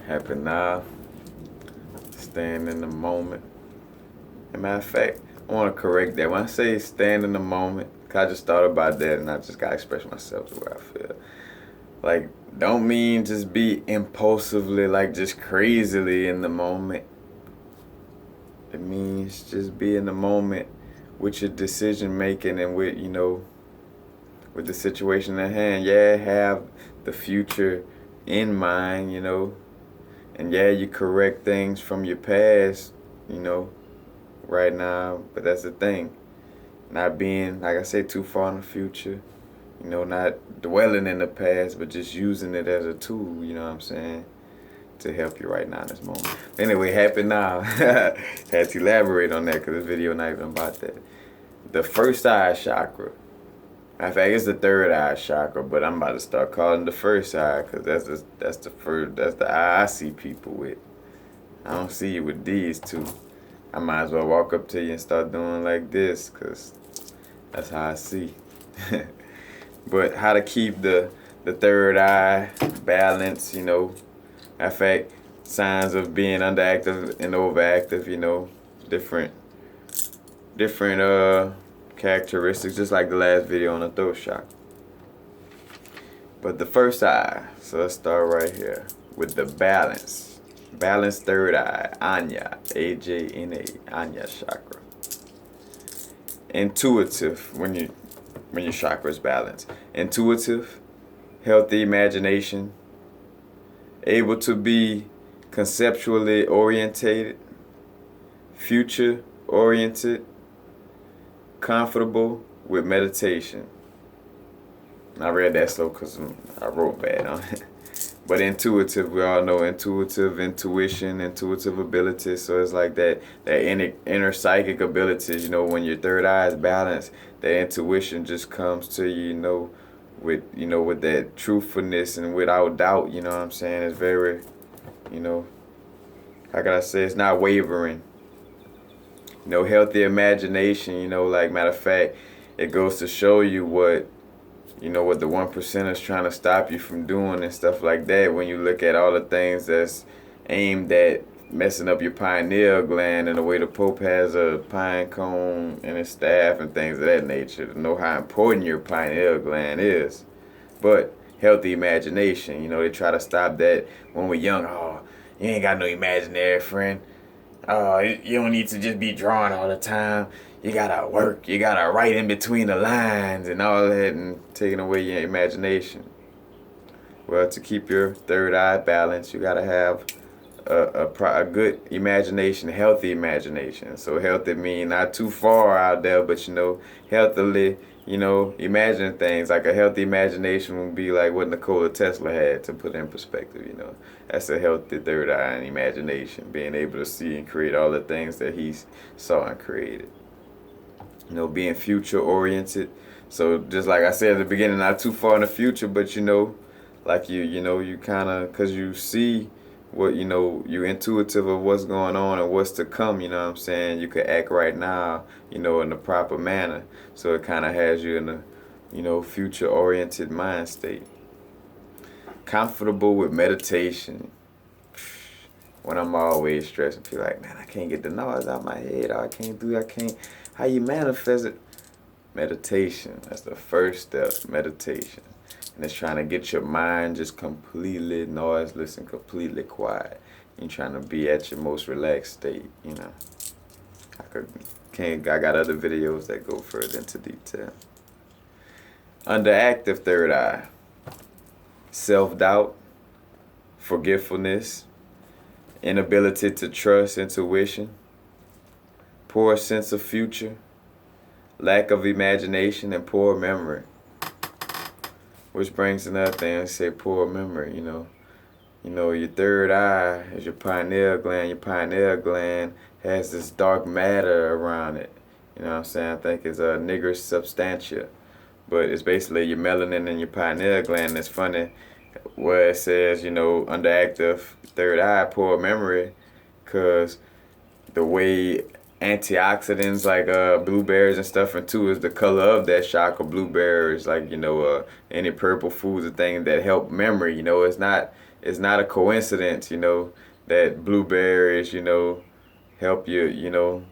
Happy now. Stand in the moment. As a matter of fact, I want to correct that. When I say stand in the moment, 'cause I just thought about that and I just got to express myself the way I feel. Like, don't mean just be impulsively, like just crazily in the moment. It means just be in the moment with your decision making and with, with the situation at hand. Yeah, have the future in mind, and yeah, you correct things from your past, right now. But that's the thing, not being, like I said, too far in the future. Not dwelling in the past, but just using it as a tool. You know what I'm saying? To help you right now in this moment. Anyway, happy now. Had to elaborate on that because this video not even about that. The first eye chakra. In fact, it's the third eye chakra, but I'm about to start calling the first eye because that's the eye I see people with. I don't see you with these two. I might as well walk up to you and start doing like this because that's how I see. But how to keep the third eye balance, In fact, signs of being underactive and overactive, different characteristics, just like the last video on the throat chakra. But the first eye, so let's start right here with the balance. Balanced third eye, Anya, A-J-N-A, Anya chakra. Intuitive, when your chakra is balanced. Intuitive, healthy imagination, able to be conceptually orientated, future oriented, comfortable with meditation. I read that slow because I wrote bad on it. But intuitive, we all know intuition, intuitive abilities. So it's like that inner psychic abilities, when your third eye is balanced, that intuition just comes to you, with that truthfulness and without doubt, you know what I'm saying? It's very, how can I say, it's not wavering. Healthy imagination, like matter of fact, it goes to show you what the 1% is trying to stop you from doing and stuff like that. When you look at all the things that's aimed at messing up your pineal gland, and the way the Pope has a pine cone and his staff and things of that nature, to know how important your pineal gland is. But healthy imagination, they try to stop that when we're young. Oh, you ain't got no imaginary friend. Oh, you don't need to just be drawing all the time. You gotta work. You gotta write in between the lines and all that, and taking away your imagination. Well, to keep your third eye balanced, you gotta have a good imagination, healthy imagination. So healthy mean not too far out there, but healthily, imagine things. Like a healthy imagination would be like what Nikola Tesla had, to put in perspective. That's a healthy third eye and imagination, being able to see and create all the things that he saw and created. Being future oriented. So just like I said at the beginning, not too far in the future, but like you kind of, because you see what, you're intuitive of what's going on and what's to come, you know what I'm saying? You could act right now, in the proper manner. So it kind of has you in a, future oriented mind state. Comfortable with meditation. When I'm always stressed and feel like, man, I can't get the noise out of my head, or I can't, how you manifest it? Meditation, that's the first step, meditation. And it's trying to get your mind just completely noiseless and completely quiet. You're trying to be at your most relaxed state, I got other videos that go further into detail. Underactive third eye. Self-doubt, forgetfulness, inability to trust intuition, poor sense of future, lack of imagination, and poor memory. Which brings another thing, I say poor memory, your third eye is your pineal gland. Your pineal gland has this dark matter around it. You know what I'm saying? I think it's a nigrous substantia. But it's basically your melanin in your pineal gland. It's funny where it says, underactive third eye, poor memory, because the way antioxidants like blueberries and stuff, and two is the color of that chakra. Blueberries, like, any purple foods and things that help memory. It's not a coincidence, that blueberries, help you,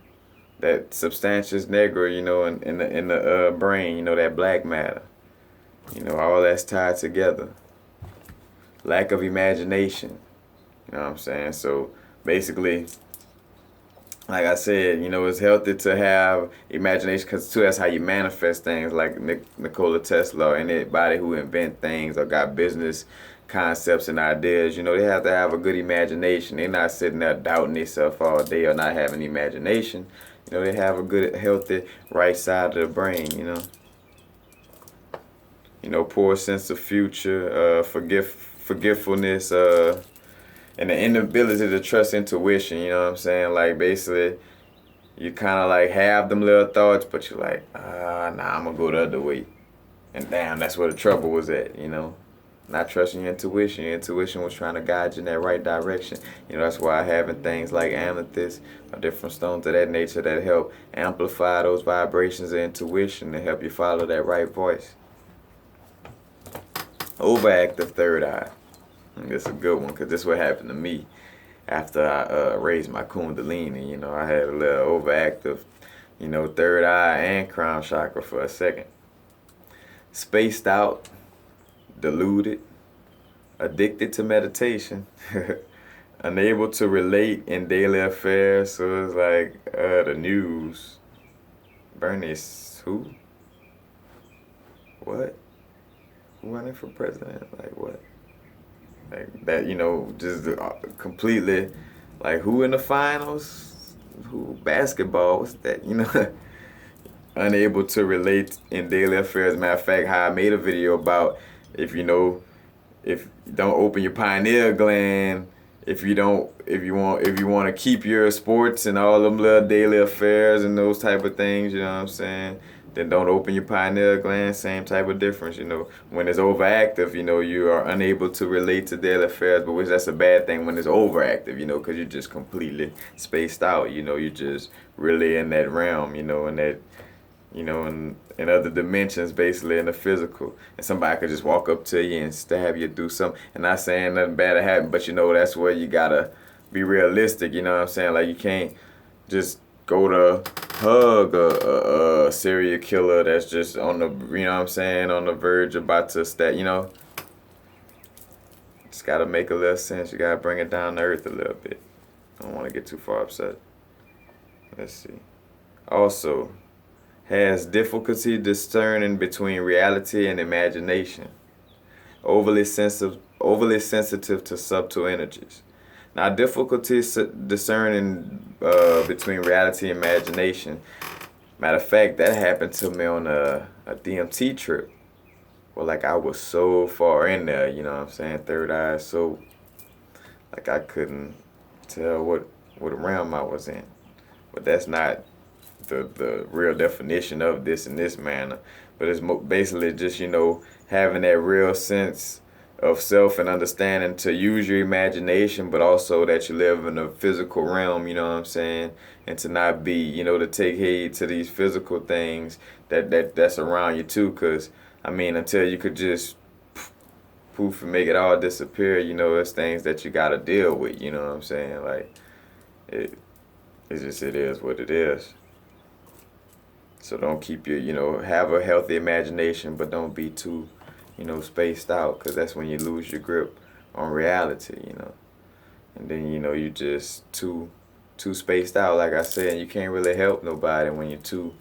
that substantius nigra, in the brain, that black matter. All that's tied together. Lack of imagination. You know what I'm saying? So basically, like I said, it's healthy to have imagination, because too, that's how you manifest things. Like Nikola Tesla or anybody who invent things or got business concepts and ideas, they have to have a good imagination. They're not sitting there doubting themselves all day or not having imagination. They have a good, healthy right side of the brain. Poor sense of future, forgetfulness, and the inability to trust intuition. You know what I'm saying? Like, basically, you kind of like have them little thoughts, but you're like, nah, I'm gonna go the other way. And damn, that's where the trouble was at. Not trusting your intuition. Your intuition was trying to guide you in that right direction. That's why having things like amethyst or different stones of that nature that help amplify those vibrations of intuition to help you follow that right voice. Overactive third eye. That's a good one, because this is what happened to me after I raised my kundalini. I had a little overactive, third eye and crown chakra for a second. Spaced out, deluded, addicted to meditation, unable to relate in daily affairs. So it's like the news. Bernie's who? What? Who running for president? Like what? Like that, just completely, like, who in the finals? Who basketball? What's that? Unable to relate in daily affairs. Matter of fact, how I made a video about if you don't open your pineal gland, if you want to keep your sports and all them little daily affairs and those type of things, you know what I'm saying? Then don't open your pineal gland. Same type of difference, When it's overactive, you are unable to relate to daily affairs, but which that's a bad thing when it's overactive, because you're just completely spaced out. You're just really in that realm, in that, in other dimensions, basically in the physical. And somebody could just walk up to you and stab you, do something. And not saying nothing bad to happen, but that's where you gotta be realistic. You know what I'm saying? Like, you can't just go to hug a serial killer that's just on the, on the verge about to Just gotta make a little sense. You gotta bring it down to earth a little bit. I don't want to get too far upset. Let's see. Also, has difficulty discerning between reality and imagination. Overly sensitive to subtle energies. Now, difficulty discerning between reality and imagination. Matter of fact, that happened to me on a DMT trip. Well, like, I was so far in there, you know what I'm saying? Third eye, so like I couldn't tell what realm I was in. But that's not the real definition of this in this manner. But it's basically just, having that real sense of self and understanding to use your imagination, but also that you live in a physical realm, you know what I'm saying? And to not be, to take heed to these physical things that's around you too. Because, until you could just poof and make it all disappear, there's things that you got to deal with, you know what I'm saying? Like, it is what it is. So don't keep your, have a healthy imagination, but don't be too, spaced out, because that's when you lose your grip on reality, And then, you just too spaced out, like I said, and you can't really help nobody when you're too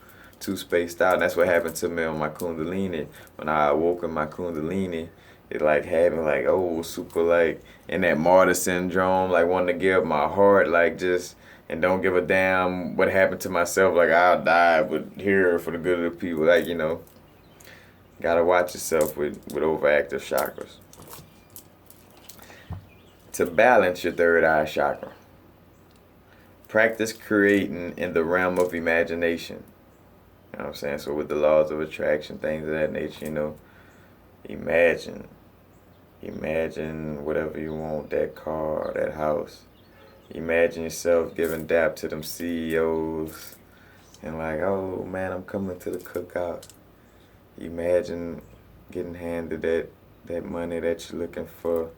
spaced out. And that's what happened to me on my kundalini. When I awoke in my kundalini, it like had me like, oh, super like in that martyr syndrome, like wanting to give my heart, like just, and don't give a damn what happened to myself. Like, I'll die, but here for the good of the people. Like, gotta watch yourself with overactive chakras. To balance your third eye chakra, practice creating in the realm of imagination. You know what I'm saying? So with the laws of attraction, things of that nature, imagine whatever you want, that car, that house. Imagine yourself giving dap to them CEOs and like, oh man, I'm coming to the cookout. Imagine getting handed that money that you're looking for.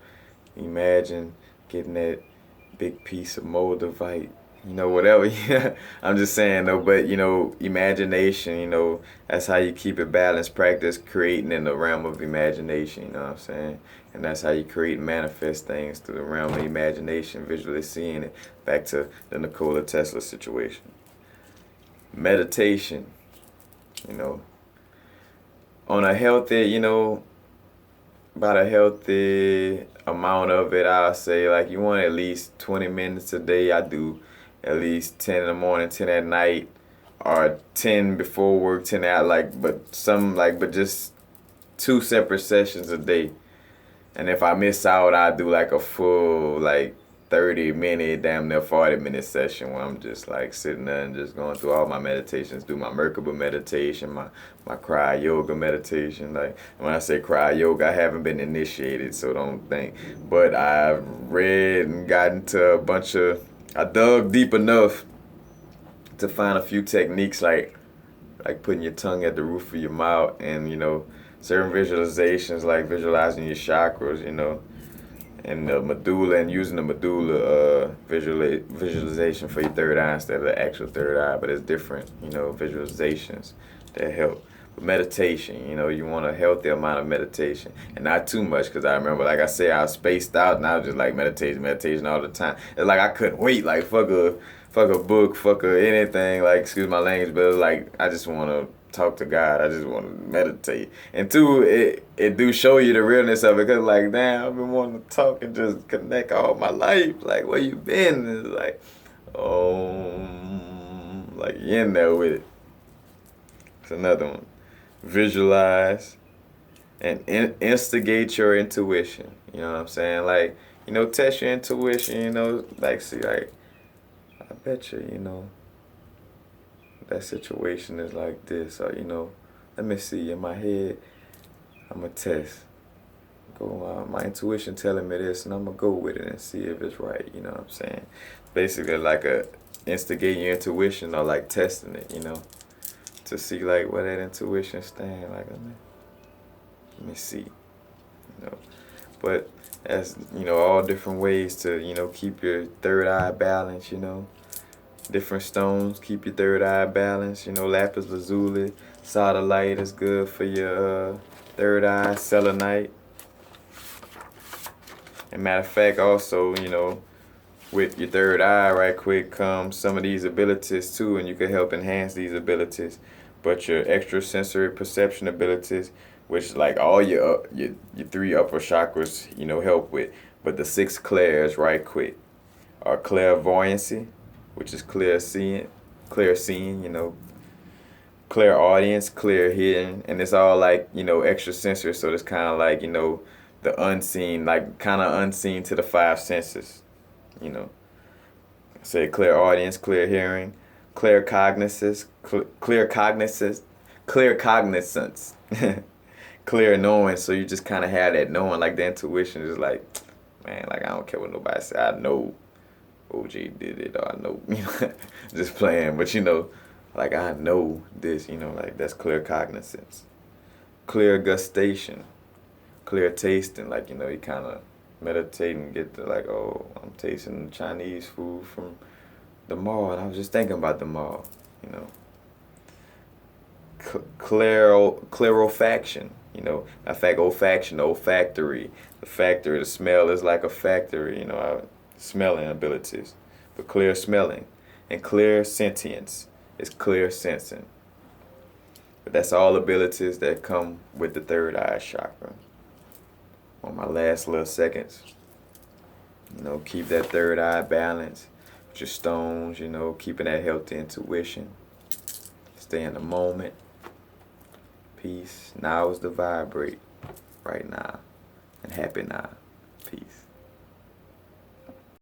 Imagine getting that big piece of moldavite, whatever. Yeah, I'm just saying though, but imagination, that's how you keep it balanced. Practice creating in the realm of imagination, you know what I'm saying? And that's how you create and manifest things through the realm of imagination, visually seeing it. Back to the Nikola Tesla situation. Meditation, you know, on a healthy, about a healthy amount of it, I'll say like you want at least 20 minutes a day. I do at least 10 in the morning, 10 at night, or 10 before work, 10 out, but just two separate sessions a day. And if I miss out, I do like a full 30-minute, damn near 40-minute session where I'm just like sitting there and just going through all my meditations, do my Merkaba meditation, my Kriya Yoga meditation. Like when I say Kriya Yoga, I haven't been initiated, so don't think. But I've read and gotten to I dug deep enough to find a few techniques like putting your tongue at the roof of your mouth and, certain visualizations like visualizing your chakras, and the medulla and using the medulla visualization for your third eye instead of the actual third eye, but it's different, visualizations that help. But meditation, you want a healthy amount of meditation and not too much, because I remember, like I said, I was spaced out and I was just like meditation all the time. It's like I couldn't wait, like fuck a book, anything, like excuse my language, but it's like I just want to talk to God. I just want to meditate. And two, it do show you the realness of it, because like, damn, I've been wanting to talk and just connect all my life. Like, where you been? And it's like, like you in there with it. It's another one. Visualize and instigate your intuition. You know what I'm saying? Like, test your intuition, see, like, I bet you, that situation is like this, or let me see, in my head I'm gonna test, my intuition telling me this, and I'm gonna go with it and see if it's right. You know what I'm saying? Basically like instigating your intuition, or like testing it, to see like where that intuition stand. Like let me see, but that's all different ways to keep your third eye balanced. Different stones keep your third eye balanced. Lapis lazuli, sodalite is good for your third eye. Selenite. And matter of fact, also, with your third eye, right quick, comes some of these abilities too, and you can help enhance these abilities. But your extrasensory perception abilities, which like all your three upper chakras, help with. But the 6 clairs, right quick, are clairvoyancy, which is clear seeing, clear audience, clear hearing, and it's all like, extrasensory, so it's kind of like, the unseen, like kind of unseen to the 5 senses, Say clear audience, clear hearing, clear cognizance, clear cognizance, clear knowing, so you just kind of have that knowing, like the intuition is like, man, like I don't care what nobody say, I know OG did it, or I know, just playing, but like I know this, like that's clear cognizance. Clear gustation, clear tasting, like, you kind of meditate and get to like, oh, I'm tasting Chinese food from the mall, and I was just thinking about the mall, Clarifaction, in fact, olfaction, olfactory, the smell is like a factory, our smelling abilities, but clear smelling, and clear sentience is clear sensing. But that's all abilities that come with the third eye chakra. On my last little seconds, keep that third eye balance with your stones, keeping that healthy intuition. Stay in the moment. Peace. Now is the vibrate. Right now. And happy now. Peace.